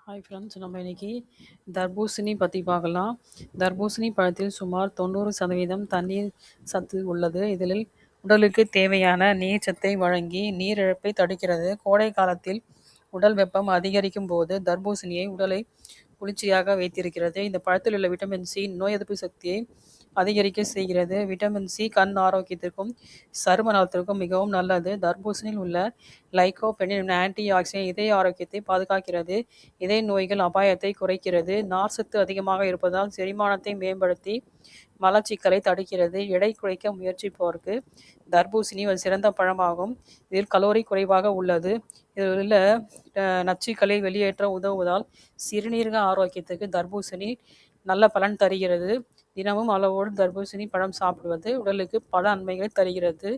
Hi friends, நம்ம இன்னைக்கு தர்பூசணி பற்றி பார்க்கலாம். தர்பூசணி பழத்தில் சுமார் 90% தண்ணீர் சத்து உள்ளது. இதில் உடலுக்கு தேவையான நீர் சத்தை வழங்கி நீரிழப்பை தடுக்கிறது. கோடை காலத்தில் உடல் வெப்பம் அதிகரிக்கும் போது தர்பூசணியை உடலை குளிர்ச்சியாக வைத்திருக்கிறது. இந்த பழத்தில் உள்ள விட்டமின் சி நோய் எதிர்ப்பு சக்தியை அதிகரிக்க செய்கிறது. விட்டமின் சி கண் ஆரோக்கியத்திற்கும் சரும நலத்திற்கும் மிகவும் நல்லது. தர்பூசணியில் உள்ள லைகோபெனின் ஆன்டி ஆக்சிடென்ட் இதய ஆரோக்கியத்தை பாதுகாக்கிறது. இதய நோய்கள் அபாயத்தை குறைக்கிறது. நார்ச்சத்து அதிகமாக இருப்பதால் செரிமானத்தை மேம்படுத்தி மலச்சிக்கலை தடுக்கிறது. எடை குறைக்க முயற்சிப்போருக்கு தர்பூசணி ஒரு சிறந்த பழமாகும். இதில் கலோரி குறைவாக உள்ளது. இதில் உள்ள நச்சுக்களை வெளியேற்ற உதவுவதால் சிறுநீரக ஆரோக்கியத்துக்கு தர்பூசணி நல்ல பலன் தருகிறது. தினமும் அளவோடு தர்பூசணி பழம் சாப்பிடுவது உடலுக்கு பல நன்மைகளை தருகிறது.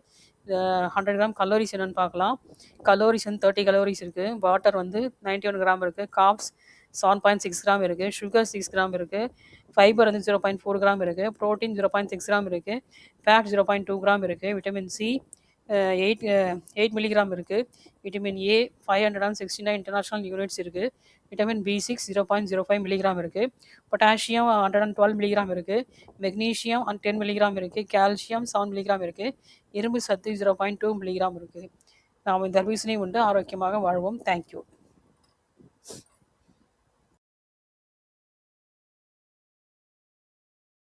100 கிராம் கலோரிஸ் என்னென்னு பார்க்கலாம். கலோரிஸ் 30 கலோரிஸ் இருக்குது. வாட்டர் 91 கிராம் இருக்குது. காப்ஸ் 7.6 கிராம் இருக்குது. சுகர் 6 கிராம் இருக்குது. ஃபைபர் 0.4 கிராம் இருக்குது. ப்ரோட்டீன் 0.6 கிராம் இருக்குது. ஃபேட் 0.2 கிராம் இருக்குது. விட்டமின் சி 8 மில்லிகிராம் இருக்குது. விட்டமின் ஏ 569 இன்டர்நேஷ்னல் யூனிட்ஸ் இருக்குது. விட்டமின் B6 0.05 மில்லிகிராம் இருக்குது. பொட்டாசியம் 112 மில்லிகிராம் இருக்குது. மெக்னீஷியம் 10 மில்லிகிராம் இருக்குது. கால்சியம் 7 மில்லிகிராம் இருக்குது. இரும்பு சத்து 0.2 மில்லிகிராம் இருக்குது. நாம் இந்த தர்பூசணி உண்டு ஆரோக்கியமாக வாழ்வோம். தேங்க்யூ.